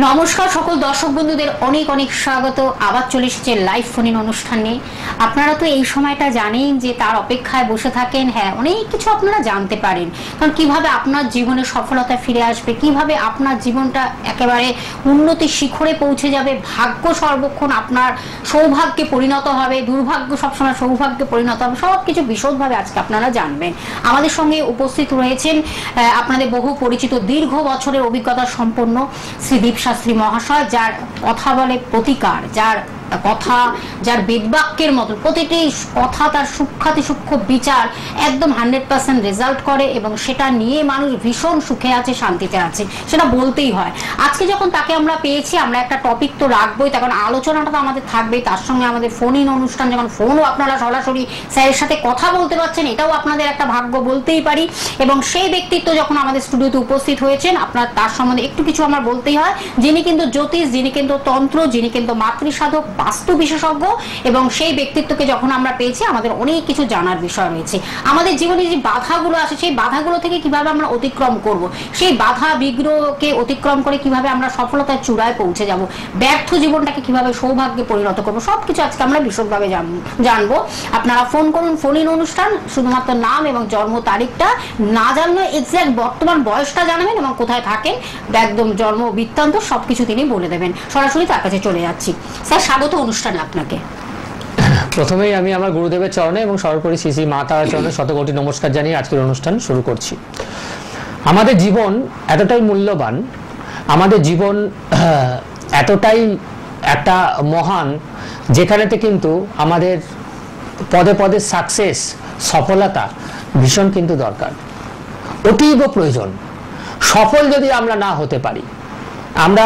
নমস্কার সকল দর্শক বন্ধুদের অনেক অনেক স্বাগত। আবার চলে এসেছে লাইভ ফোন ইন অনুষ্ঠানে। আপনারা তো এই সময়টা জানেন যে তার অপেক্ষায় বসে থাকেন। হ্যাঁ, অনেক কিছু আপনারা জানতে পারেন, কারণ কিভাবে আপনার জীবনে সফলতা ফিরে আসবে, কিভাবে আপনার জীবনটা একেবারে উন্নতির শিখরে পৌঁছে যাবে, ভাগ্য সর্বক্ষণ আপনার সৌভাগ্যে পরিণত হবে, দুর্ভাগ্য সবসময় সৌভাগ্যে পরিণত হবে, সব কিছু বিশদভাবে আজকে আপনারা জানবেন। আমাদের সঙ্গে উপস্থিত রয়েছেন আপনাদের বহু পরিচিত দীর্ঘ বছরের অভিজ্ঞতা সম্পন্ন শ্রীদীপ শাস্ত্রী মহাশয়, যার কথা বলে প্রতিকার, যার কথা, যার বেদবাক্যের মতো প্রতিটি কথা তার সূক্ষ্মাতি সূক্ষ্ম বিচার একদম 100% রেজাল্ট করে, এবং সেটা নিয়ে মানুষ ভীষণ সুখে আছে, শান্তিতে আছে, সেটা বলতেই হয়। আজকে যখন তাকে আমরা পেয়েছি, আমরা একটা টপিক তো রাখবোই, তখন আলোচনাটা তো আমাদের থাকবেই, তার সঙ্গে আমাদের ফোন ইন অনুষ্ঠান, যখন ফোনও আপনারা সরাসরি স্যারের সাথে কথা বলতে পারছেন, এটাও আপনাদের একটা ভাগ্য বলতেই পারি। এবং সেই ব্যক্তিত্ব যখন আমাদের স্টুডিওতে উপস্থিত হয়েছেন, আপনার তার সম্বন্ধে একটু কিছু আমার বলতেই হয়। যিনি কিন্তু জ্যোতিষ, যিনি কিন্তু তন্ত্র, যিনি কিন্তু মাতৃসাধক, বাস্তু বিশেষজ্ঞ, এবং সেই ব্যক্তিত্বকে যখন আমরা পেয়েছি, আমাদের অনেক কিছু জানার বিষয় রয়েছে। আমাদের জীবনে যে বাধাগুলো আসে, সেই বাধাগুলো থেকে কিভাবে আমরা অতিক্রম করব, সেই বাধা বিঘ্নকে অতিক্রম করে কিভাবে আমরা সফলতার চূড়ায় পৌঁছে যাব, ব্যর্থ জীবনটাকে কিভাবে সৌভাগ্যে পরিণত করবো, সবকিছু আজকে আমরা বিশদভাবে জানবো। আপনারা ফোন করুন, ফোন ইন অনুষ্ঠান, শুধুমাত্র নাম এবং জন্ম তারিখটা না জানলে এক্সাক্ট বর্তমান বয়সটা জানাবেন, এবং কোথায় থাকেন একদম জন্ম বৃত্তান্ত সবকিছু তিনি বলে দেবেন। সরাসরি তার কাছে চলে যাচ্ছি। স্যার, স্বাগত অনুষ্ঠানে আপনাকে। প্রথমেই আমি আমার গুরুদেবের চরণে এবং সর্বোপরি শ্রী শ্রী মা তারার চরণে শতকোটি নমস্কার জানিয়ে আজকের অনুষ্ঠান শুরু করছি। আমাদের জীবন এতটাই মূল্যবান, আমাদের জীবন এতটাই একটা মহান, যেখানেতে কিন্তু আমাদের পদে পদে সাকসেস, সফলতা ভীষণ কিন্তু দরকার, অতীব প্রয়োজন। সফল যদি আমরা না হতে পারি, আমরা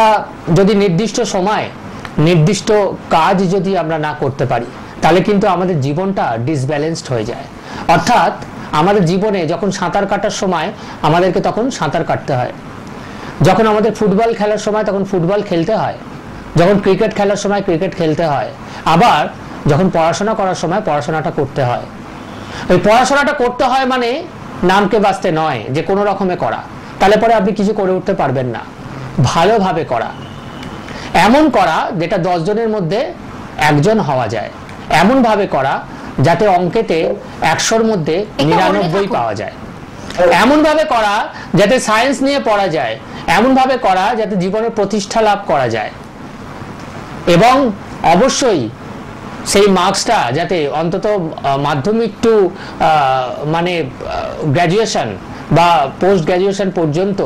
যদি নির্দিষ্ট সময় নির্দিষ্ট কাজ যদি আমরা না করতে পারি, তাহলে কিন্তু আমাদের জীবনটা ডিসব্যালেন্সড হয়ে যায়। অর্থাৎ আমাদের জীবনে যখন সাঁতার কাটার সময় আমাদেরকে তখন সাঁতার কাটতে হয়, যখন আমাদের ফুটবল খেলার সময় তখন ফুটবল খেলতে হয়, যখন ক্রিকেট খেলার সময় ক্রিকেট খেলতে হয়, আবার যখন পড়াশোনা করার সময় পড়াশোনাটা করতে হয়। ওই পড়াশোনাটা করতে হয় মানে নামকে বাঁচতে নয় যে কোনো রকমে করা, তাহলে পরে আপনি কিছু করে উঠতে পারবেন না। ভালোভাবে করা, এমন করা যেটা 10 জনের মধ্যে একজন হওয়া যায়, এমন ভাবে করা যাতে অঙ্কেতে 100-র মধ্যে 99 পাওয়া যায়, এমন ভাবে করা যাতে সায়েন্স নিয়ে পড়া যায়, এমন ভাবে করা যাতে জীবনে প্রতিষ্ঠা লাভ করা যায়, এবং অবশ্যই সেই মার্কসটা যাতে অন্তত মাধ্যমিক টু মানে গ্র্যাজুয়েশন বা পোস্ট গ্র্যাজুয়েশন পর্যন্ত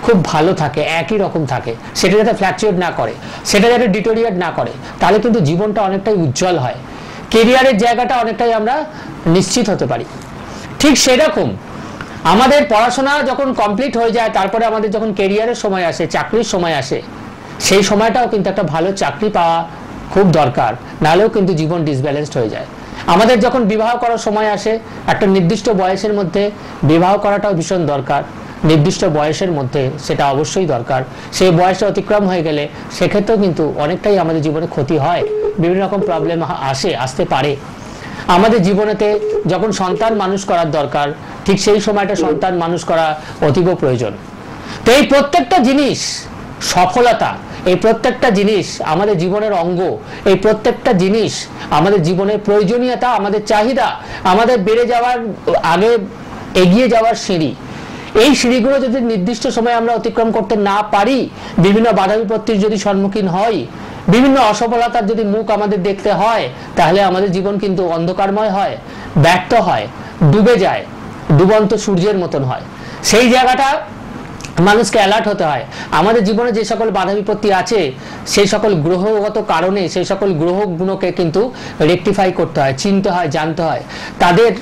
খুব ভালো থাকে, একই রকম থাকে, সেটা যাতে ফ্ল্যাকচুয়েট না করে, সেটা যাতে ডিটোরিয়েট না করে, তাহলে কিন্তু জীবনটা অনেকটাই উজ্জ্বল হয়, কেরিয়ারের জায়গাটা অনেকটাই আমরা নিশ্চিত হতে পারি। ঠিক সেরকম আমাদের পড়াশোনা যখন কমপ্লিট হয়ে যায়, তারপরে আমাদের যখন কেরিয়ারের সময় আসে, চাকরির সময় আসে, সেই সময়টাও কিন্তু একটা ভালো চাকরি পাওয়া খুব দরকার, নাহলেও কিন্তু জীবন ডিসব্যালেন্সড হয়ে যায়। আমাদের যখন বিবাহ করার সময় আসে, একটা নির্দিষ্ট বয়সের মধ্যে বিবাহ করাটাও ভীষণ দরকার, নির্দিষ্ট বয়সের মধ্যে সেটা অবশ্যই দরকার। সেই বয়সটা অতিক্রম হয়ে গেলে সেক্ষেত্রেও কিন্তু অনেকটাই আমাদের জীবনে ক্ষতি হয়, বিভিন্ন রকম প্রবলেম আসতে পারে। আমাদের জীবনেতে যখন সন্তান মানুষ করার দরকার, ঠিক সেই সময়টা সন্তান মানুষ করা অতীব প্রয়োজন। তো এই প্রত্যেকটা জিনিস, সফলতা, এই প্রত্যেকটা জিনিস আমাদের জীবনের অঙ্গ, এই প্রত্যেকটা জিনিস আমাদের জীবনের প্রয়োজনীয়তা, আমাদের চাহিদা, আমাদের বেড়ে যাওয়ার আগে এগিয়ে যাওয়ার সিঁড়ি। এই সিঁড়িগুলো যদি নির্দিষ্ট সময়ে আমরা অতিক্রম করতে না পারি, বিভিন্ন বাধা বিপত্তির যদি সম্মুখীন হই, বিভিন্ন অসফলতার যদি মুখ আমাদের দেখতে হয়, তাহলে আমাদের জীবন কিন্তু অন্ধকারময় হয়, ব্যর্থ হয়, ডুবে যায়, ডুবন্ত সূর্যের মতন হয়। সেই জায়গাটা মানুষকে অ্যালার্ট হতে হয়। আমাদের জীবনে যে সকল বাধা বিপত্তি আছে, সেই সকল গ্রহগত কারণে সেই সকল গ্রহগুলোকে কিন্তু রেকটিফাই করতে হয়, চিনতে হয়, জানতে হয়, তাদের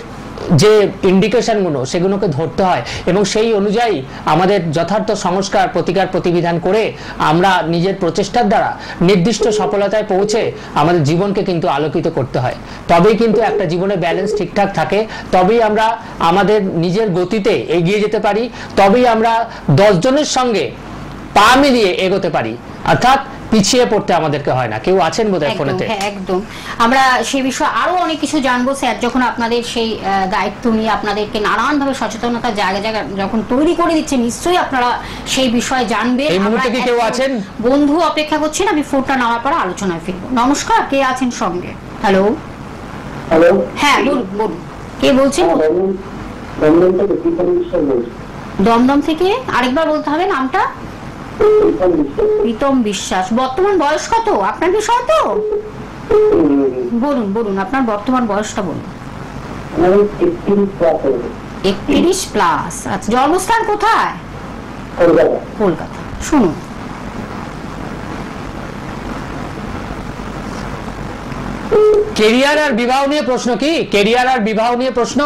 যে ইন্ডিকেশনগুলো সেগুলোকে ধরতে হয়, এবং সেই অনুযায়ী আমাদের যথার্থ সংস্কার, প্রতিকার, প্রতিবিধান করে আমরা নিজের প্রচেষ্টার দ্বারা নির্দিষ্ট সফলতায় পৌঁছে আমাদের জীবনকে কিন্তু আলোকিত করতে হয়। তবেই কিন্তু একটা জীবনে ব্যালেন্স ঠিকঠাক থাকে, তবেই আমরা আমাদের নিজের গতিতে এগিয়ে যেতে পারি, তবেই আমরা 10 জনের সঙ্গে পা মিলিয়ে এগোতে পারি। অর্থাৎ পিছিয়ে পড়তে আমাদেরকে হয় না। কেউ আছেন বোধহয় ফোনেতে? হ্যাঁ একদম, আমরা সেই বিষয়ে আরো অনেক কিছু জানবো স্যার, যখন আপনাদের সেই দায়িত্ব নিয়ে আপনাদেরকে নানানভাবে সচেতনতার জায়গা জায়গা যখন তৈরি করে দিচ্ছে, নিশ্চয়ই আপনারা সেই বিষয়ে জানবেন। এই মুহূর্তে কি কেউ আছেন? বন্ধু অপেক্ষা করছেন, আমি ফোনটা নেওয়ার পর আলোচনায় ফিরবো। নমস্কার, কে আছেন সঙ্গে? হ্যালো হ্যালো, হ্যাঁ বলুন বলুন, কে বলছেন? দমদম থেকে, আরেকবার বলতে হবে নামটা। প্রীতম বিশ্বাস। বর্তমান বয়স কত আপনার? বিষয় তো বলুন বলুন, আপনার বর্তমান বয়সটা বলুন। 31+। আচ্ছা, জন্মস্থান কোথায়? কলকাতা। শুনুন, কেরিয়ার আর বিবাহ নিয়ে প্রশ্ন কি? কেরিয়ার আর বিবাহ নিয়ে প্রশ্ন?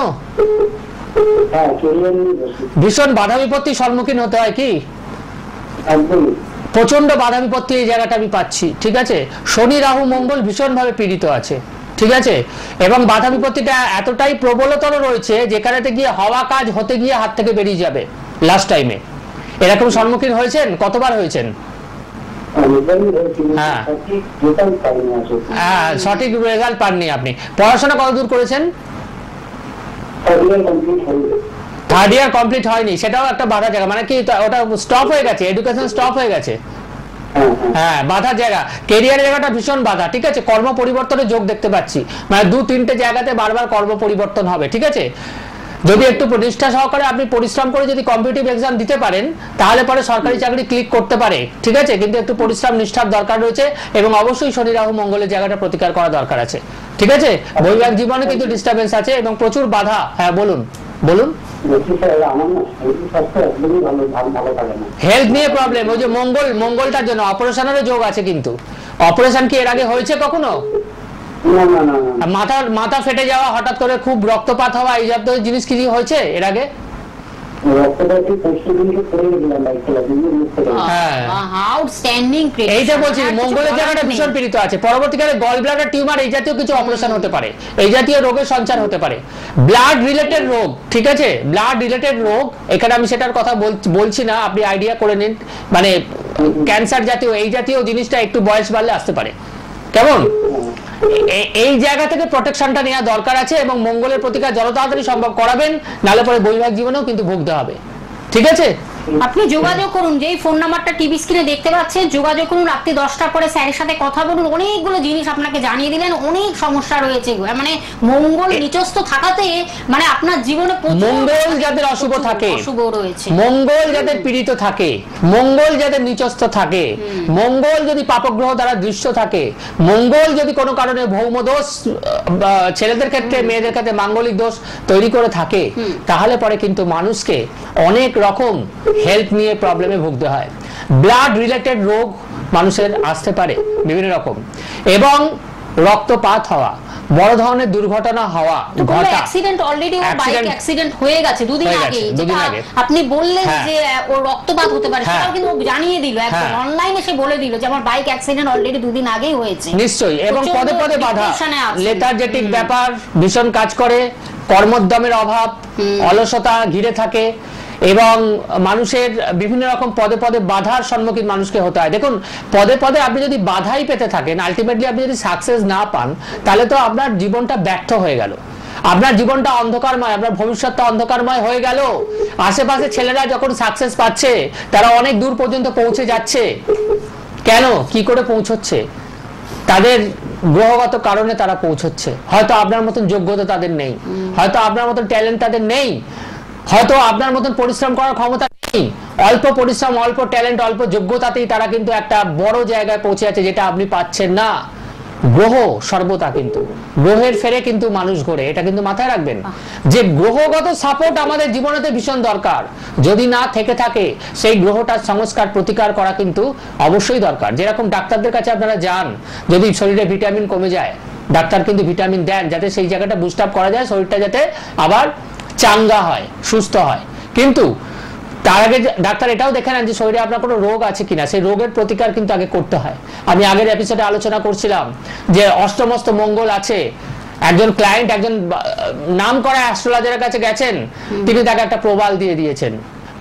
ভীষণ বাধা বিপত্তির সম্মুখীন হতে হয় কি? প্রচন্ড বাধা বিপত্তি এই জায়গাটা আমি পাচ্ছি, ঠিক আছে? শনি রাহু মঙ্গল ভীষণ ভাবে পীড়িত আছে, ঠিক আছে? এবং বাধা বিপত্তিটা এতটাই প্রবলতর রয়েছে যেখানেতে গিয়ে হওয়া কাজ হতে গিয়ে হাত থেকে বেরিয়ে যাবে লাস্ট টাইমে। এরকম সম্মুখীন হয়েছেন? কতবার হয়েছেন? হ্যাঁ, সঠিক রেজাল্ট পাননি আপনি। পড়াশোনা কতদূর করেছেন? 3rd ইয়ার কমপ্লিট হয়নি, সেটাও একটা বাধা জায়গা। মানে কি ওটা স্টপ হয়ে গেছে, এডুকেশন স্টপ হয়ে গেছে? হ্যাঁ, বাধার জায়গা। কেরিয়ারের জায়গাটা ভীষণ বাধা, ঠিক আছে? কর্ম পরিবর্তনের যোগ দেখতে পাচ্ছি, মানে 2-3টে জায়গাতে বারবার কর্ম পরিবর্তন হবে, ঠিক আছে? যদি একটু নিষ্ঠা সহকারে আপনি পরিশ্রম করে যদি কম্পিটিটিভ এক্সাম দিতে পারেন তাহলে পরে সরকারি চাকরি ক্লিক করতে পারে, ঠিক আছে? কিন্তু একটু পরিশ্রম নিষ্ঠার দরকার রয়েছে এবং অবশ্যই শনি রাহু মঙ্গলের জায়গাটা প্রতিকার করা দরকার আছে, ঠিক আছে? বৈবাহিক জীবনে কিন্তু ডিস্টারবেন্স আছে এবং প্রচুর বাধা। হ্যাঁ বলুন বলুন। হেলথ নিয়ে প্রবলেম, ওই যে মঙ্গলটার জন্য অপারেশনেরও যোগ আছে, কিন্তু অপারেশন কি এর আগে হয়েছে কখনো? মাথা ফেটে যাওয়া, হঠাৎ করে খুব রক্তপাত হওয়া, এই জাতীয় জিনিস কি হয়েছে এর আগে? এইটা বলছি, মঙ্গলের জায়গাটা ভীষণ পীড়িত আছে। পরবর্তীকালে গল ব্লাডার টিউমার এই জাতীয় কিছু অপারেশন হতে পারে, এই জাতীয় রোগের সঞ্চার হতে পারে। ব্লাড রিলেটেড রোগ, ঠিক আছে? ব্লাড রিলেটেড রোগ, এখানে আমি সেটার কথা বলছি না, আপনি আইডিয়া করে নিন। মানে ক্যান্সার জাতীয় এই জাতীয় জিনিসটা একটু বয়স বাড়লে আসতে পারে, কেমন? এই জায়গা থেকে প্রোটেকশনটা নেওয়া দরকার আছে এবং মঙ্গলের প্রতিকার যত তাড়াতাড়ি সম্ভব করাবেন, নাহলে পরে বৈবাহিক জীবনেও কিন্তু ভুগতে হবে, ঠিক আছে? আপনি যোগাযোগ করুন, যেই ফোন নাম্বারটা টিভি স্ক্রিনে দেখতে পাচ্ছেন, যোগাযোগ করুন। রাত্রি 10টার পরে স্যারের সাথে কথা বলুন, অনেকগুলো জিনিস আপনাকে জানিয়ে দিলেন। অনেক সমস্যা রয়েছে, মানে মঙ্গল নিচস্থ থাকাতে মানে আপনার জীবনে মঙ্গল যাদের অশুভ থাকে, অশুভ রয়েছে, মঙ্গল যাদের পীড়িত থাকে, মঙ্গল যাদের নিচস্থ থাকে, মঙ্গল যদি পাপগ্রহ দ্বারা দৃশ্য থাকে, মঙ্গল যদি কোনো কারণে ভৌমদোষ ছেলেদের ক্ষেত্রে মেয়েদের ক্ষেত্রে মাঙ্গলিক দোষ তৈরি করে থাকে, তাহলে পরে কিন্তু মানুষকে অনেক রকম হেলথ নিয়ে প্রবলেমে ভুগতে হয়। ব্লাড রিলেটেড রোগ মানুষের আসতে পারে বিভিন্ন রকম, এবং রক্তপাত হওয়া, বড় ধরনের দুর্ঘটনা হওয়া, অ্যাক্সিডেন্ট অলরেডি ওর বাইক অ্যাক্সিডেন্ট হয়ে গেছে দুদিন আগে, যেটা আপনি বললেন যে ওর রক্তপাত হতে পারে, সেটাও কিন্তু ও জানিয়ে দিল, একদম অনলাইনে সে বলে দিল যে আমার বাইক অ্যাক্সিডেন্ট অলরেডি দুদিন আগেই হয়েছে। নিশ্চয়ই, এবং পদে পদে বাধা, লেথার্জেটিক ব্যাপার ভীষণ কাজ করে, কর্মোদ্যমের অভাব, অলসতা ঘিরে থাকে এবং মানুষের বিভিন্ন রকম পদে পদে বাধার সম্মুখীন মানুষকে হতে হয়। দেখুন, পদে পদে আপনি যদি বাধাই পেতে থাকেন, আলটিমেটলি আপনি যদি সাকসেস না পান, তাহলে তো আপনার জীবনটা ব্যর্থ হয়ে গেল, আপনার জীবনটা অন্ধকারময়, আপনার ভবিষ্যৎটা অন্ধকারময় হয়ে গেল। আশেপাশে ছেলেরা যখন সাকসেস পাচ্ছে, তারা অনেক দূর পর্যন্ত পৌঁছে যাচ্ছে, কেন, কি করে পৌঁছচ্ছে? তাদের গ্রহগত কারণে তারা পৌঁছচ্ছে। হয়তো আপনার মতন যোগ্যতা তাদের নেই, হয়তো আপনার মতন ট্যালেন্ট তাদের নেই, হয়তো আপনার মতন পরিশ্রম করার ক্ষমতা নেই, অল্প পরিশ্রম, অল্প ট্যালেন্ট, অল্প যোগ্যতাতেই তারা কিন্তু একটা বড় জায়গায় পৌঁছে আছে, যেটা আপনি পাচ্ছেন না। গ্রহ সর্বদা কিন্তু গ্রহের ফেরে কিন্তু মানুষ ঘোরে, এটা কিন্তু মাথায় রাখবেন যে গ্রহগত সাপোর্ট আমাদের জীবনেতে ভীষণ দরকার। যদি না থেকে থাকে, সেই গ্রহটার সংস্কার প্রতিকার করা কিন্তু অবশ্যই দরকার। যেরকম ডাক্তারদের কাছে আপনারা যান, যদি শরীরে ভিটামিন কমে যায়, ডাক্তার কিন্তু ভিটামিন দেন যাতে সেই জায়গাটা বুস্ট আপ করা যায়, শরীরটা যাতে আবার চাঙ্গা হয়, সুস্থ হয়। কিন্তু তার আগে ডাক্তার এটাও দেখে নেন যে শরীরে আপনার কোনো রোগ আছে কিনা, সেই রোগের প্রতিকার কিন্তু আগে করতে হয়। আমি আগের এপিসোডে আলোচনা করছিলাম যে অষ্টমস্ত মঙ্গল আছে, একজন ক্লায়েন্ট একজন নাম করা অ্যাস্ট্রোলজারের কাছে গেছেন, তিনি তাকে একটা প্রবাল দিয়ে দিয়েছেন।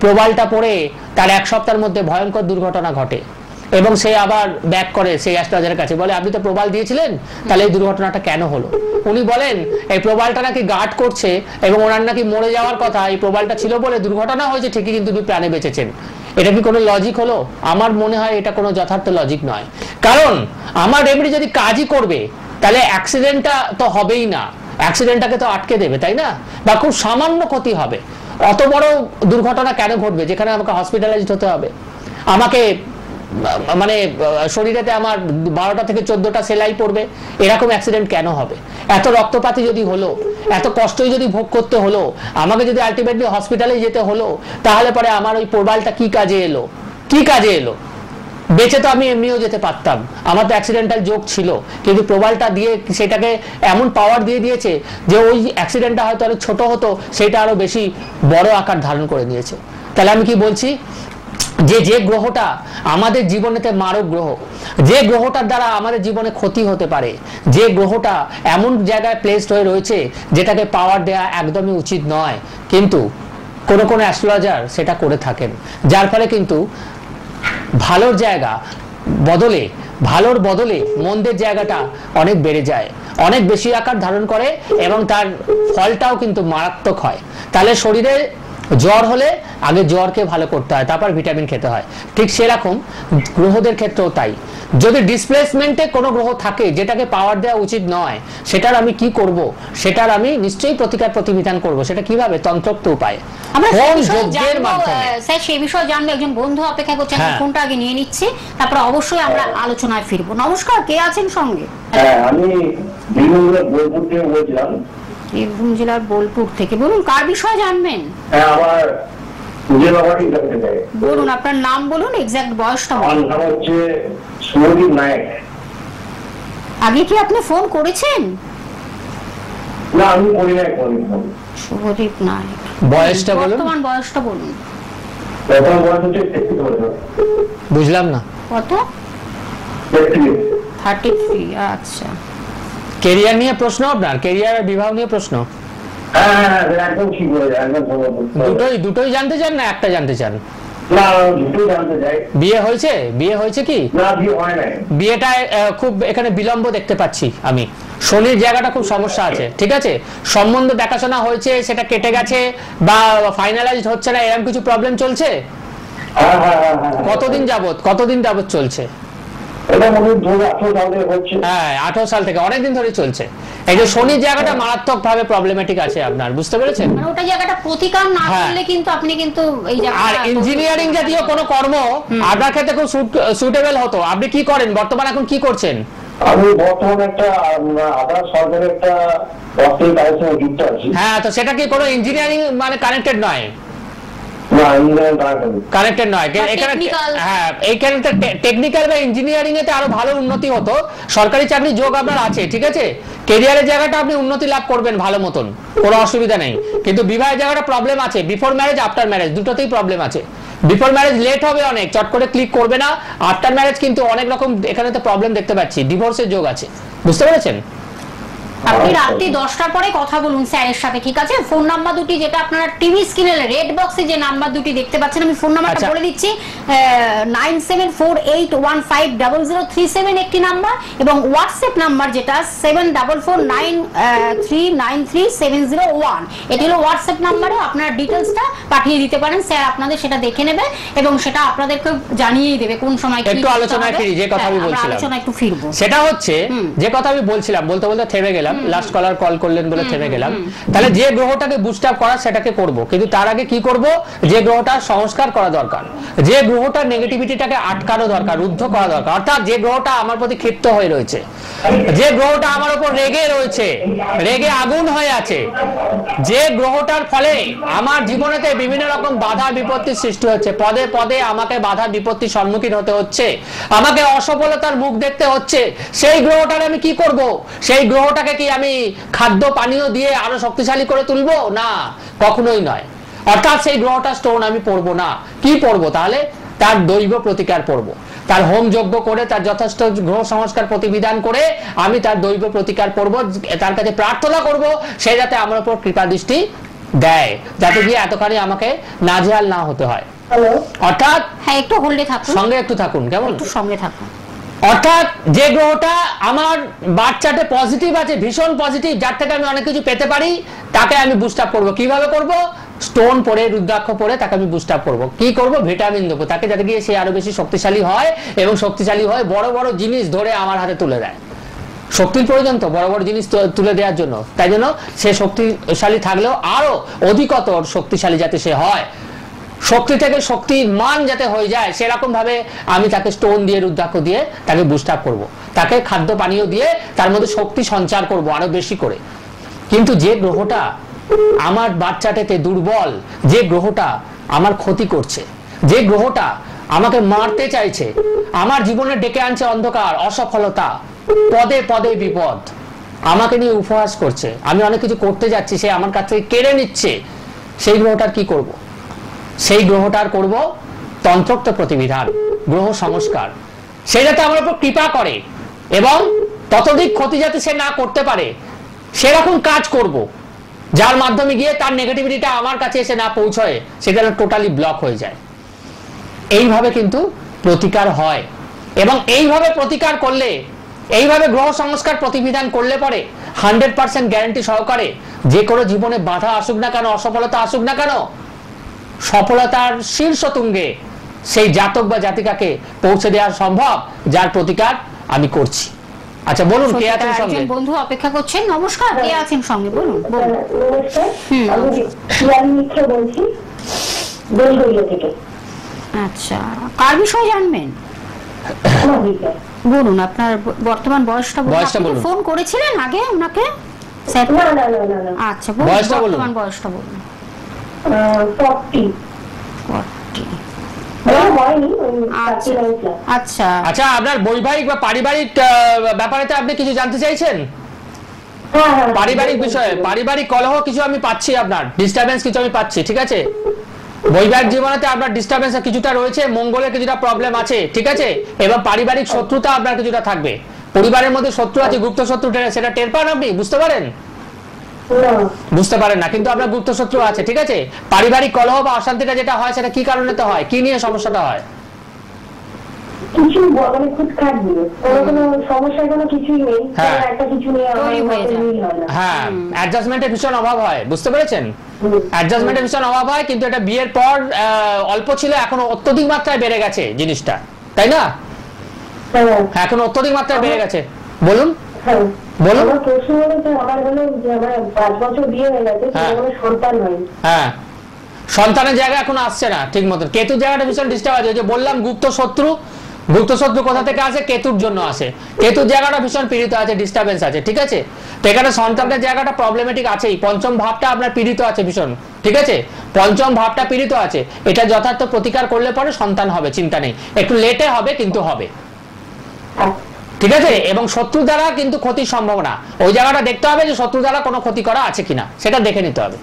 প্রবালটা পড়ে তার 1 সপ্তাহের মধ্যে ভয়ঙ্কর দুর্ঘটনা ঘটে। এবং সে আবার ব্যাক করে সেই অ্যাস্ট্রোলজারের কাছে, বলে আপনি তো প্রবাল দিয়েছিলেন, তাহলে এই দুর্ঘটনাটা কেন হলো? উনি বলেন এই প্রবালটা নাকি গার্ড করছে এবং ওনার নাকি মরে যাওয়ার কথা, এই প্রবালটা ছিল বলে দুর্ঘটনা হয়েছে ঠিকই, কিন্তু উনি প্রাণে বেঁচেছেন। এটা কি কোনো লজিক হলো? আমার মনে হয় এটা কোনো যথার্থ লজিক নয়। কারণ আমার রেমেডি যদি কাজই করবে তাহলে অ্যাক্সিডেন্টটা তো হবেই না, অ্যাক্সিডেন্টটাকে তো আটকে দেবে, তাই না? বা খুব সামান্য ক্ষতি হবে। অত বড় দুর্ঘটনা কেন ঘটবে যেখানে আমাকে হসপিটালাইজড হতে হবে, আমাকে মানে শরীরেতে আমার 12টা থেকে 14টা সেলাই পড়বে, এরকম অ্যাক্সিডেন্ট কেন হবে? এত রক্তপাতি যদি হলো, এত কষ্টই যদি ভোগ করতে হলো, আমাকে যদি আলটিমেটলি হসপিটালে যেতে হলো, তাহলে পরে আমার ওই প্রবালটা কি কাজে এলো? কি কাজে এলো? বেঁচে তো আমি এমনিও যেতে পারতাম, আমার তো অ্যাক্সিডেন্টাল যোগ ছিল, কিন্তু প্রবালটা দিয়ে সেটাকে এমন পাওয়ার দিয়ে দিয়েছে যে ওই অ্যাক্সিডেন্টটা হয়তো আরো ছোট হতো, সেটা আরো বেশি বড় আকার ধারণ করে নিয়েছে। তাহলে আমি কি বলছি, যে গ্রহটা আমাদের জীবনেতে মারক গ্রহ, যে গ্রহটার দ্বারা আমাদের জীবনে ক্ষতি হতে পারে, যে গ্রহটা এমন জায়গায় প্লেসড হয়ে রয়েছে যেটাকে পাওয়ার দেওয়া একদমই উচিত নয়, কিন্তু কোন কোন অ্যাস্ট্রোলজার সেটা করে থাকেন, যার ফলে কিন্তু ভালোর জায়গা বদলে, ভালোর বদলে মন্দের জায়গাটা অনেক বেড়ে যায়, অনেক বেশি আকার ধারণ করে এবং তার ফলটাও কিন্তু মারাত্মক হয়। তাহলে শরীরে জ্বর হলে আগে জ্বরকে ভালো করতে হয়, তারপর ভিটামিন খেতে হয়। ঠিক সেরকম গ্রহদের ক্ষেত্রেও তাই। যদি ডিসপ্লেসমেন্টে কোনো গ্রহ থাকে যেটাকে পাওয়ার দেওয়া উচিত নয়, সেটার আমি কি করব? সেটার আমি নিশ্চয়ই প্রতিকার প্রতিবিধান করব। সেটা কিভাবে? তন্ত্রোক্ত উপায়ে, হোম যজ্ঞের মাধ্যমে। স্যার সেই বিষয়ে জানবো, একজন বন্ধু অপেক্ষা করছেন, ফোনটা আগে নিয়ে নিচ্ছি, তারপর অবশ্যই আমরা আলোচনায় ফিরবো। নমস্কার, কে আছেন সঙ্গে? হ্যাঁ, আমি বীরভূম জেলার বোলপুর থেকে বলছিলাম। বীরভূম জেলার বোলপুর থেকে, বলুন কার বিষয়ে জানবেন? হ্যাঁ, আমার নিজের বাবারই জানতে চাই। বলুন আপনার নাম বলুন, এক্সাক্ট বয়সটা বলুন। আমার নাম হচ্ছে শুভদীপ নায়ক। আগে কি আপনি ফোন করেছেন? না, আমি করি নাই। শুভদীপ নায়ক, বয়সটা বলুন। বর্তমান বয়সটা বলুন। বর্তমান বয়স হচ্ছে 33 বছর। বুঝলাম না। কত? 33। আচ্ছা, কেরিয়ার নিয়ে প্রশ্ন আপনার? কেরিয়ার আর বিবাহ নিয়ে প্রশ্ন? হ্যাঁ, একদম ঠিক বলে, একদম দুটোই জানতে চান না একটা জানতে চান? না, দুটোই জানতে চাই। বিয়ে হয়েছে? বিয়ে হয়েছে কি? না, বিয়ে হয় নাই। বিয়েটা খুব এখানে বিলম্ব দেখতে পাচ্ছি আমি। শনির জায়গাটা খুব সমস্যা আছে, ঠিক আছে? সম্বন্ধ দেখাশোনা হয়েছে, সেটা কেটে গেছে বা ফাইনালাইজড হচ্ছে না, এরকম কিছু প্রবলেম চলছে? কতদিন যাবত চলছে? এটা মনে হয় 2018 সাল থেকে হচ্ছে। হ্যাঁ, 18 সাল থেকে, অনেকদিন ধরে চলছে। এই যে শনির জায়গাটা মারাত্মক ভাবে প্রবলেমেটিক আছে আপনার, বুঝতে পেরেছেন? মানে ওটা জায়গাটা প্রতিকার না করলে কিন্তু আপনি কিন্তু এই জায়গাটা, আর ইঞ্জিনিয়ারিং জাতীয় কোনো কর্ম আপনার ক্ষেত্রে খুব সুটেবল হতো। আপনি কি করেন বর্তমানে, এখন কি করছেন? আমি বর্তমানে একটা আধার সরকারের একটা অর্থের কাজের সঙ্গে যুক্ত আছি। হ্যাঁ, তো সেটা কি কোনো ইঞ্জিনিয়ারিং মানে কানেক্টেড নয়? কানেক্টেড নয় এখানে। হ্যাঁ, এইখানে টেকনিক্যাল বা ইঞ্জিনিয়ারিং এতে আরো ভালো উন্নতি হতো। সরকারি চাকরি যোগ আপনার আছে, ঠিক আছে? ক্যারিয়ারের জায়গাটা আপনি উন্নতি লাভ করবেন ভালো মতন, কোনো অসুবিধা নেই। কিন্তু বিবাহের জায়গাটা প্রবলেম আছে, বিফোর ম্যারেজ আফটার ম্যারেজ দুটোতেই প্রবলেম আছে। বিফোর ম্যারেজ লেট হবে অনেক, চট করে ক্লিক করবে না। আফটার ম্যারেজ কিন্তু অনেক রকম এখানে তো প্রবলেম দেখতে পাচ্ছি, ডিভোর্সের যোগ আছে, বুঝতে পেরেছেন? আপনি রাত্রি 10টার পরে কথা বলুন স্যারের সাথে, ঠিক আছে? ফোন নাম্বার দুটি যেটা আপনারা টিভি স্ক্রিনে রেড বক্সে যে নাম্বার দুটি দেখতে পাচ্ছেন, আমি ফোন নাম্বারটা বলে দিচ্ছি। 9748150037 একটি নাম্বার, এবং হোয়াটসঅ্যাপ নাম্বার যেটা 7449393701। এটি হলো হোয়াটসঅ্যাপ নাম্বারে আপনারা ডিটেলসটা পাঠিয়ে দিতে পারেন, স্যার আপনাদের সেটা দেখে নেবে এবং সেটা আপনাদেরকে জানিয়েই দেবে কোন সময় কি। একটু আলোচনায় ফিরি, যে কথা আমি বলছিলাম আলোচনা একটু ফিরবো। সেটা হচ্ছে যে কথা আমি বলছিলাম, বলতে বলতে থেমে গেলাম, লাস্ট কলার কল করলেন বলে থেমে গেলাম। তাহলে যে গ্রহটাকে বুস্ট আপ করা সেটাকে করব, কিন্তু তার আগে কি করব? যে গ্রহটা সংস্কার করা দরকার, যে গ্রহটার নেগেটিভিটিটাকে আটকানো দরকার, রুদ্ধ করা দরকার। অর্থাৎ যে গ্রহটা আমার প্রতি ক্ষিপ্ত হয়ে রয়েছে, যে গ্রহটা আমার উপর রেগে রয়েছে, রেগে আগুন হয়ে আছে, যে গ্রহটার ফলে আমার জীবনেতে বিভিন্ন রকম বাধা বিপত্তির সৃষ্টি হচ্ছে, পদে পদে আমাকে বাধা বিপত্তির সম্মুখীন হতে হচ্ছে, আমাকে অসফলতার মুখ দেখতে হচ্ছে, সেই গ্রহটার আমি কি করব? সেই গ্রহটাকে কি আমি খাদ্য পানীয় দিয়ে আরো শক্তিশালী করে তুলবো? না, কখনোই নয়। অর্থাৎ সেই গ্রহটা স্টোন আমি পড়বো না। কি পড়বো তাহলে? তার দৈব প্রতিকার পড়বো, তার হোম যজ্ঞ করে, তার যথেষ্ট গ্রহ সংস্কার প্রতিবিধান করে আমি তার দৈব প্রতিকার পড়বো, তার কাছে প্রার্থনা করব সে যাতে আমার উপর কৃপা দৃষ্টি দেয়, যাতে গিয়ে এতখানি আমাকে নাজেহাল না হতে হয়। হ্যালো, অর্থাৎ হ্যাঁ একটু হোল্ডে থাকুন, সঙ্গে একটু থাকুন, কেমন? একটু সঙ্গে থাকুন। অর্থাৎ যে গ্রহটা আমার বাচ্চাতে পজিটিভ আছে, ভীষণ পজিটিভ, যার থেকে আমি অনেক কিছু পেতে পারি, তাকে আমি বুস্ট আপ করবো। কিভাবে করব? স্টোন পরে, রুদ্রাক্ষ পরে তাকে আমি বুস্ট আপ করবো। কি করব? ভিটামিন দেবো তাকে, যাতে গিয়ে সে আরো বেশি শক্তিশালী হয়, এবং শক্তিশালী হয় বড় বড় জিনিস ধরে আমার হাতে তুলে দেয়। শক্তির প্রয়োজন তো বড় বড় জিনিস তুলে দেওয়ার জন্য, তাই জন্য সে শক্তিশালী থাকলেও আরো অধিকতর শক্তিশালী যাতে সে হয়, শক্তি থেকে শক্তির মান যাতে হয়ে যায়, সেরকম ভাবে আমি তাকে স্টোন দিয়ে, রুদ্রাক্ষ দিয়ে তাকে বুস্ট আপ করবো। তাকে খাদ্য পানীয় দিয়ে তার মধ্যে শক্তি সঞ্চার করব আরো বেশি করে। কিন্তু যে গ্রহটা আমার বাচ্চাটাতে দুর্বল, যে গ্রহটা আমার ক্ষতি করছে, যে গ্রহটা আমাকে মারতে চাইছে, আমার জীবনে ডেকে আনছে অন্ধকার, অসফলতা, পদে পদে বিপদ, আমাকে নিয়ে উপহাস করছে, আমি অনেক কিছু করতে যাচ্ছি, সে আমার কাছ থেকে কেড়ে নিচ্ছে, সেই গ্রহটার কি করব? সেই গ্রহটার করব তন্ত্রোক্ত প্রতিবিধান, গ্রহ সংস্কার। সে যাতে আমার উপর কৃপা করে এবং ততোধিক ক্ষতি যাতে সে না করতে পারে, সেরকম কাজ করব, যার মাধ্যমে গিয়ে তার নেগেটিভিটিটা আমার কাছে এসে না পৌঁছয়, সেটা টোটালি ব্লক হয়ে যায়। এইভাবে কিন্তু প্রতিকার হয়, এবং এইভাবে প্রতিকার করলে, এইভাবে গ্রহ সংস্কার প্রতিবিধান করলে পরে 100% গ্যারান্টি সহকারে যে কোনো জীবনে বাধা আসুক না কেন, অসফলতা আসুক না কেন, সফলতার শীর্ষ তুঙ্গে সেই জাতক বা জাতিকাকে পৌঁছে দেওয়া সম্ভব, যার প্রতিকার আমি করছি। আচ্ছা বলুন, কে আছেন সঙ্গে? বন্ধু অপেক্ষা করছেন। নমস্কার, কে আছেন সঙ্গে বলুন? নমস্কার, আমি শিয়ালি মিত্র বলছি, বেলগড়িয়া থেকে। আচ্ছা, কার বিষয়ে জানবেন? বলুন আপনার বর্তমান বয়সটা বলুন। বয়সটা আপনি বলুন। ফোন করেছিলেন আগে ওনাকে? না না না না না, আচ্ছা বলুন, বয়সটা বলুন। বর্তমান বয়সটা বলুন। 40 40 হয়নি, আচ্ছা 39 plus। আচ্ছা আচ্ছা, আপনার বৈবাহিক বা পারিবারিক ব্যাপারে আপনি কিছু জানতে চাইছেন? হ্যাঁ হ্যাঁ, পারিবারিক বিষয়ে, পারিবারিক কলহ কিছু আমি পাচ্ছি, আপনার ডিস্টারবেন্স কিছু আমি পাচ্ছি, ঠিক আছে? বৈবাহিক জীবনেতে আপনার ডিস্টারবেন্স কিছুটা রয়েছে, মঙ্গলের কিছুটা প্রবলেম আছে, ঠিক আছে? এবং পারিবারিক শত্রুতা আপনার কিছুটা থাকবে, পরিবারের মধ্যে শত্রু আছে, গুপ্ত শত্রু, সেটা টের পান আপনি? বুঝতে পারেন? না, বুঝতে পারেন না, কিন্তু আপনার গুপ্ত শত্রু আছে, ঠিক আছে? পারিবারিক কলহ বা অশান্তিটা যেটা হয়, সেটা কি কারণে তো হয়, কি নিয়ে সমস্যাটা হয়? কিছু মানে খুব খাট দিয়ে কোনো সমস্যা, কোনো কিছুই নেই, হ্যাঁ। একটা কিছু নিয়ে আমার তৈরি হয়ে মতে যায়। মিল হয় না। হ্যাঁ, অ্যাডজাস্টমেন্টের ভীষণ অভাব হয়, বুঝতে পেরেছেন? অ্যাডজাস্টমেন্টের ভীষণ অভাব হয়, কিন্তু এটা বিয়ের পর অল্প ছিল, এখন অত্যধিক মাত্রায় বেড়ে গেছে জিনিসটা, তাই না? হ্যাঁ এখন অত্যধিক মাত্রায় বেড়ে গেছে। বলুন হ্যাঁ, বলুন। আমার প্রশ্ন হলো যে আমার হলো যে আমার 5 বছর বিয়ে হয়ে গেছে, হ্যাঁ। কোনো সন্তান হয়নি। হ্যাঁ, সন্তানের জায়গা এখন আসছে না ঠিক মতন, কেতুর জায়গাটা ভীষণ ডিস্টার্ব আছে। ওই যে বললাম গুপ্ত শত্রু, গুপ্ত শত্রু কোথা থেকে আসে? কেতুর জন্য আসে। কেতুর জায়গাটা ভীষণ পীড়িত আছে, ডিস্টারবেন্স আছে, ঠিক আছে? তো এখানে সন্তানের জায়গাটা প্রবলেমেটিক আছেই, পঞ্চম ভাবটা আপনার পীড়িত আছে ভীষণ, ঠিক আছে? পঞ্চম ভাবটা পীড়িত আছে, এটা যথার্থ প্রতিকার করলে পরে সন্তান হবে, চিন্তা নেই, একটু লেটে হবে কিন্তু হবে, ঠিক আছে? এবং শত্রু দ্বারা কিন্তু ক্ষতির সম্ভাবনা, ওই জায়গাটা দেখতে হবে যে শত্রু দ্বারা কোনো ক্ষতি করা আছে কিনা, সেটা দেখে নিতে হবে।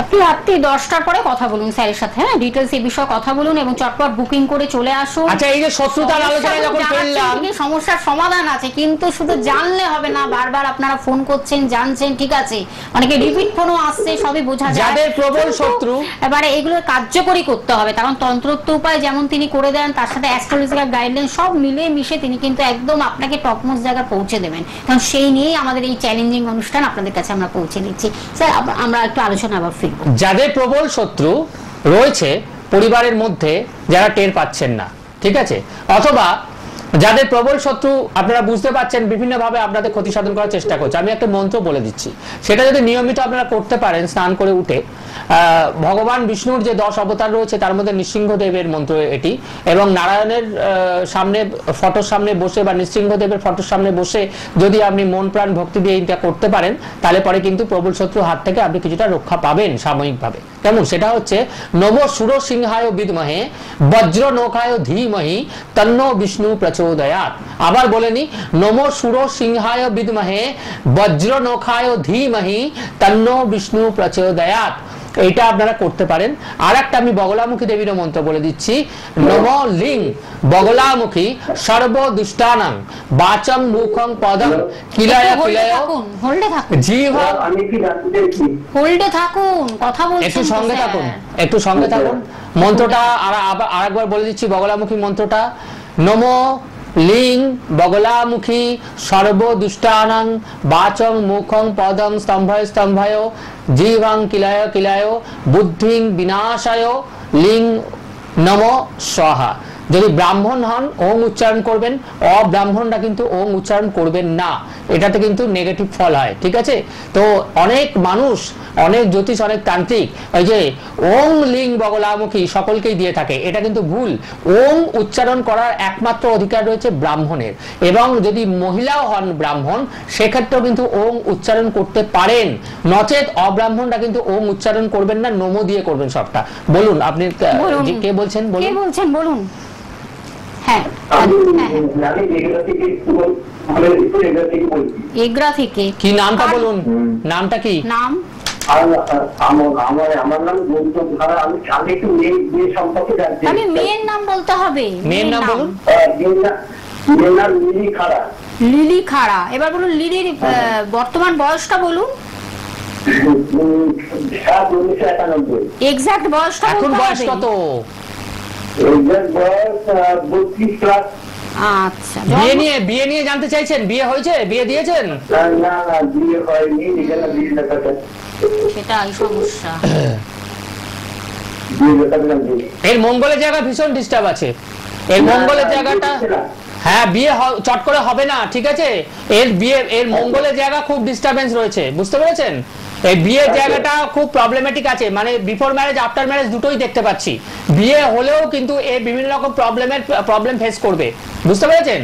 আপনি রাত্রি 10টার পরে কথা বলুন স্যারের সাথে, হ্যাঁ ডিটেলস এই বিষয়ে কথা বলুন এবং চটপট বুকিং করে চলে আসুন। আচ্ছা, এই যে শত্রুতার আলোচনায় যখন ফেললাম, সমস্যার সমাধান আছে, কিন্তু শুধু জানলে হবে না, বারবার আপনারা ফোন করছেন, জানছেন, ঠিক আছে, অনেকে রিপিট ফোনও আসছে, সবই বোঝা যায়। যাদের প্রবল কিন্তু শত্রু, এবারে এগুলো কার্যকরী করতে হবে, কারণ তন্ত্রোক্ত উপায় যেমন তিনি করে দেন, তার সাথে অ্যাস্ট্রোলজিক্যাল গাইডলাইন সব মিলে মিশে তিনি কিন্তু একদম আপনাকে টপমোস্ট জায়গায় পৌঁছে দেবেন। কারণ সেই নিয়েই আমাদের এই চ্যালেঞ্জিং অনুষ্ঠান আপনাদের কাছে আমরা পৌঁছে দিচ্ছি। স্যার আমরা একটু আলোচনা আবার ফিরবো। যাদের প্রবল শত্রু রয়েছে পরিবারের মধ্যে, যারা টের পাচ্ছেন না, ঠিক আছে, অথবা যাদের প্রবল শত্রু আপনারা বুঝতে পারছেন বিভিন্নভাবে আপনাদের ক্ষতি সাধন করার চেষ্টা করছে, আমি একটা মন্ত্র বলে দিচ্ছি, সেটা যদি নিয়মিত আপনারা করতে পারেন, স্নান করে উঠে ভগবান বিষ্ণুর যে 10 অবতার রয়েছে তার মধ্যে নৃসিংহদেবের মন্ত্র এটি, এবং নারায়ণের সামনে, ফটোর সামনে বসে বা নৃসিংহদেবের ফটোর সামনে বসে যদি আপনি মন প্রাণ ভক্তি দিয়ে এটা করতে পারেন, তাহলে পরে কিন্তু প্রবল শত্রুর হাত থেকে আপনি কিছুটা রক্ষা পাবেন সাময়িকভাবে। কেমন? সেটা হচ্ছে নমো সুর সিংহায় বিদ্মহে বজ্র নৌকায় ধীমহি তন্নো বিষ্ণু প্রচোদয়াৎ। আবার বলেনি, নমো সুর সিংহায় বিদ্মহে বজ্র নৌকায় ধীমহি তন্নো বিষ্ণু প্রচোদয়াৎ। এইটা আপনারা করতে পারেন। আর একটা আমি বগলামুখী দেবীর মন্ত্র বলে দিচ্ছি, নম লিং বগলামুখী সর্ব দুষ্টানাং বাচং মুখং পদং কিলায় কিলায় জিহ্বা। আমি কি জানতে চাইছি, হোল্ডে থাকুন, কথা বলছেন একটু তো সঙ্গে স্যার। থাকুন, একটু সঙ্গে থাকুন। মন্ত্রটা আরেকবার বলে দিচ্ছি, বগলামুখী মন্ত্রটা, নম লিং বগলামুখী সর্ব দুষ্টানাং বাচং মুখং পদং স্তম্ভয় স্তম্ভয় জিহ্বাং কিলায় কিলায় বুদ্ধিং বিনাশায় লিং নম স্বাহা। যদি ব্রাহ্মণ হন ওং উচ্চারণ করবেন, অব্রাহ্মণরা কিন্তু ওং উচ্চারণ করবেন না, এটাতে কিন্তু নেগেটিভ ফল হয়, ঠিক আছে? তো অনেক মানুষ, অনেক জ্যোতিষ, অনেক তান্ত্রিক ওই যে ওং লিং বগলামুখী সকলকেই দিয়ে থাকে, এটা কিন্তু ভুল। ওং উচ্চারণ করার একমাত্র অধিকার রয়েছে ব্রাহ্মণের, এবং যদি মহিলাও হন ব্রাহ্মণ সেক্ষেত্রেও কিন্তু ওং উচ্চারণ করতে পারেন, নচেত অব্রাহ্মণরা কিন্তু ওং উচ্চারণ করবেন না, নমো দিয়ে করবেন সবটা। বলুন আপনি কে বলছেন? কে বলছেন বলুন। হ্যাঁ, এগ্রা থেকে। কি নামটা বলুন, নামটা কি? নাম আমার নাম গৌতম খাড়া। আমি একটু মেয়ে সম্পর্কে জানতে চাই। আমি মেয়ের নাম বলতে হবে। মেয়ের নাম বলুন। মেয়ের নাম লিলি খাড়া। লিলি খাড়া। এবার বলুন লিলির বর্তমান বয়সটা বলুন। 1991। এক্সাক্ট বয়সটা এখন বলতে বয়স হবে। কত? এক্সাক্ট বয়স 32 প্লাস। আচ্ছা, বিয়ে নিয়ে জানতে চাইছেন? বিয়ে হয়েছে? বিয়ে দিয়েছেন? না বিয়ে হয়নি, নিজেরা বিয়ে দেখাতে। সেটাই সমস্যা। এর মঙ্গলের জায়গা ভীষণ ডিস্টার্ব আছে, এর মঙ্গলের জায়গাটা, হ্যাঁ বিয়ে চট করে হবে না, ঠিক আছে? এর মঙ্গলের জায়গা খুব ডিস্টারবেন্স রয়েছে, বুঝতে পেরেছেন? এই বিয়ের জায়গাটা খুব প্রবলেমেটিক আছে, মানে বিফোর ম্যারেজ আফটার ম্যারেজ দুটোই দেখতে পাচ্ছি। বিয়ে হলেও কিন্তু এর বিভিন্ন রকম প্রবলেম ফেস করবে, বুঝতে পেরেছেন?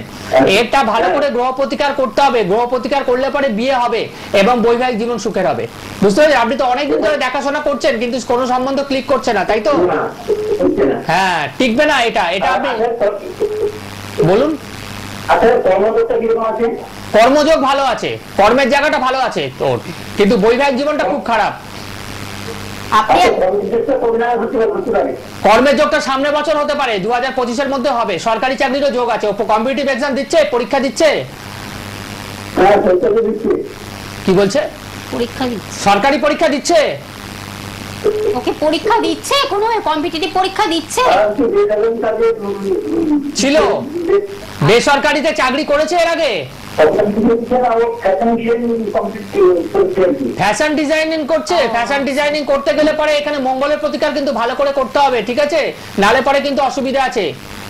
এটা ভালো করে গ্রহ প্রতিকার করতে হবে, গ্রহ প্রতিকার করলে পরে বিয়ে হবে এবং বৈবাহিক জীবন সুখের হবে, বুঝতে পেরেছেন? আপনি তো অনেকদিন ধরে দেখাশোনা করছেন কিন্তু কোনো সম্বন্ধ ক্লিক করছে না, তাই তো? হ্যাঁ, টিকবে না এটা আপনি বলুন। কর্মযোগ ভালো আছে, কর্মের জায়গাটা ভালো আছে তোর, কিন্তু বৈবাহিক জীবনটা খুব খারাপ। কর্মের যোগটা সামনের বছর হতে পারে, 2025-এর মধ্যে হবে। সরকারি চাকরিরও যোগ আছে। কম্পিটিটিভ এক্সাম দিচ্ছে, পরীক্ষা দিচ্ছে। কি বলছে? পরীক্ষা দিচ্ছে, সরকারি পরীক্ষা দিচ্ছে। ওকে পরীক্ষা দিচ্ছে, কোনো কম্পিটিটিভ পরীক্ষা দিচ্ছে। ছিল, বেসরকারিতে চাকরি করেছে এর আগে। ফ্যাশন ডিজাইনিং করছে। ফ্যাশন ডিজাইনিং করতে গেলে পরে এখানে মঙ্গলের প্রতিকার কিন্তু ভালো করে করতে হবে, ঠিক আছে? নালে পরে কিন্তু অসুবিধা আছে।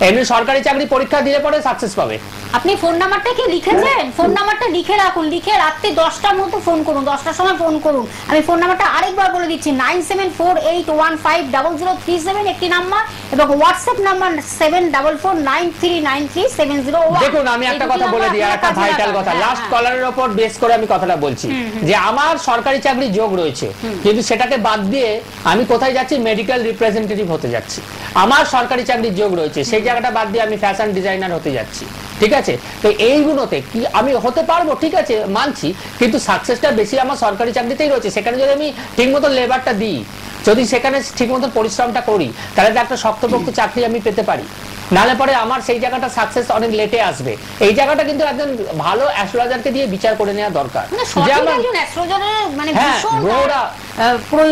এমনি সরকারি চাকরি পরীক্ষা দিলে পরে সাকসেস পাবে। আপনি ফোন নাম্বারটা কি লিখেছেন? ফোন নাম্বারটা লিখে রাখুন, লিখে রাত্রি 10টার মধ্যে ফোন করুন, 10টার সময় ফোন করুন। আমি ফোন নাম্বারটা আরেকবার বলে দিচ্ছি, 9748150037 একটি নাম্বার, এবং হোয়াটসঅ্যাপ নাম্বার 7449393701। দেখুন আমি একটা কথা বলে দিই, একটা ভাইটাল কথা, লাস্ট কলারের উপর বেস করে আমি কথাটা বলছি যে আমার সরকারি চাকরি যোগ রয়েছে, কিন্তু সেটাকে বাদ দিয়ে আমি কোথায় যাচ্ছি? মেডিকেল রিপ্রেজেন্টেটিভ হতে যাচ্ছি। আমার সরকারি চাকরির যোগ রয়েছে, সেই জায়গাটা বাদ দিয়ে আমি ফ্যাশন ডিজাইনার হতে যাচ্ছি, ঠিক আছে? তো এইগুলোতে কি আমি হতে পারবো, ঠিক আছে মানছি, কিন্তু সাকসেসটা বেশি আমার সরকারি চাকরিতেই রয়েছে। সেখানে যদি আমি ঠিকমতো লেবারটা দিই, যদি সেখানে ঠিকমতো পরিশ্রমটা করি, তাহলে তো একটা শক্তপোক্ত চাকরি আমি পেতে পারি। নালে পরে আমার সেই জায়গাটা সাকসেস অনেক লেটে আসবে। এই জায়গাটা কিন্তু একজন ভালো অ্যাস্ট্রোলজারকে দিয়ে বিচার করে নেওয়া দরকার।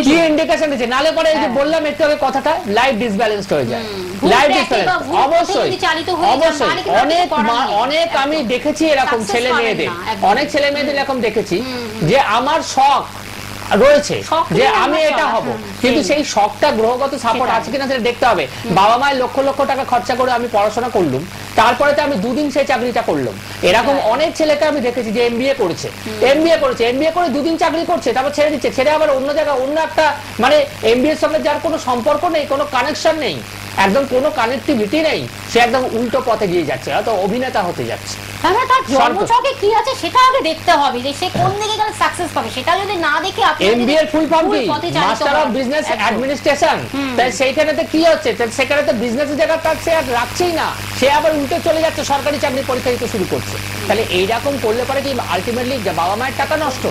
কি ইন্ডিকেশন দিচ্ছে, নালে পরে এই যে বললাম একটু আগে কথাটা, লাইফ ডিসব্যালেন্সড হয়ে যায়। লাইফ ডিসব্যালেন্স অবশ্যই অবশ্যই অনেক আমি দেখেছি এরকম ছেলে মেয়েদের, অনেক ছেলে মেয়েদের এরকম দেখেছি যে আমার শখ রয়েছে যে আমি এটা হব, কিন্তু সেই শখটা গ্রহগত সাপোর্ট আছে কিনা সেটা দেখতে হবে। বাবা মায়ের লক্ষ লক্ষ টাকা খরচা করে আমি পড়াশোনা করলাম, তারপরে তো আমি দুদিন সেই চাকরিটা করলাম। এরকম অনেক ছেলেকে আমি দেখেছি যে এমবিএ করেছে, এমবিএ করে দুদিন চাকরি করছে, তারপর ছেড়ে দিচ্ছে, ছেড়ে আবার অন্য জায়গায় অন্য একটা, মানে এমবিএর সঙ্গে যার কোনো সম্পর্ক নেই, কোনো কানেকশন নেই, একদম কোনো কানেক্টিভিটি নেই, সে একদম উল্টো পথে গিয়ে যাচ্ছে, হয়তো অভিনেতা হতে যাচ্ছে। তার জন্মছকে কি আছে সেটা আগে দেখতে হবে, যে সে কোন দিকে গেলে সাকসেস পাবে। সেটা যদি না দেখে আপনি এমবিএ এর ফুল ফর্ম কি? Master of business administration. তাই সেইখানেতে কি হচ্ছে? সেখানে তো বিজনেসের জায়গা তার সে আর রাখছেই না, সে আবার উল্টে চলে যাচ্ছে, সরকারি চাকরি পরীক্ষা দিতে শুরু করছে। তাহলে এইরকম করলে পরে কি আলটিমেটলি বাবা মায়ের টাকা নষ্ট?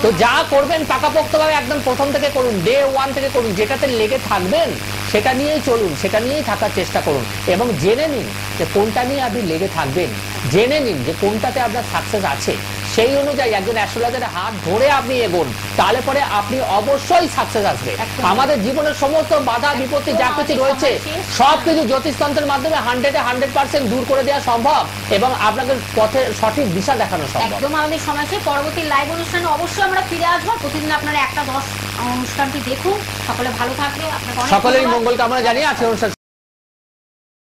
তো যা করবেন পাকাপোক্তভাবে একদম প্রথম থেকে করুন, ডে 1 থেকে করুন, যেটাতে লেগে থাকবেন সেটা নিয়েই চলুন, সেটা নিয়েই থাকার চেষ্টা করুন এবং জেনে নিন যে কোনটা নিয়ে আপনি লেগে থাকবেন, জেনে নিন যে কোনটাতে আপনার সাকসেস আছে, সেই অনুযায়ী একজন অ্যাস্ট্রোলজারের হাত ধরে আপনি এগোন, তাহলে পরে আপনি অবশ্যই সাকসেস আসবে। আমাদের জীবনের সমস্ত বাধা বিপত্তি যা কিছু রয়েছে সবকিছু জ্যোতিষতন্ত্রের মাধ্যমে 100% দূর করে দেওয়া সম্ভব এবং আপনাকে পথে সঠিক দিশা দেখানো সম্ভব। একদম আমাদের সময় শেষ। পরবর্তী লাইভ অনুষ্ঠানে অবশ্যই আমরা ফিরে আসবো। প্রতিদিন আপনারা 1টা 10 অনুষ্ঠানটি দেখুন। সকলে ভালো থাকবে। আপনাকে অনেক সকলেরই ধন্যবাদ। মঙ্গল কামনা জানিয়ে আজকের অনুষ্ঠান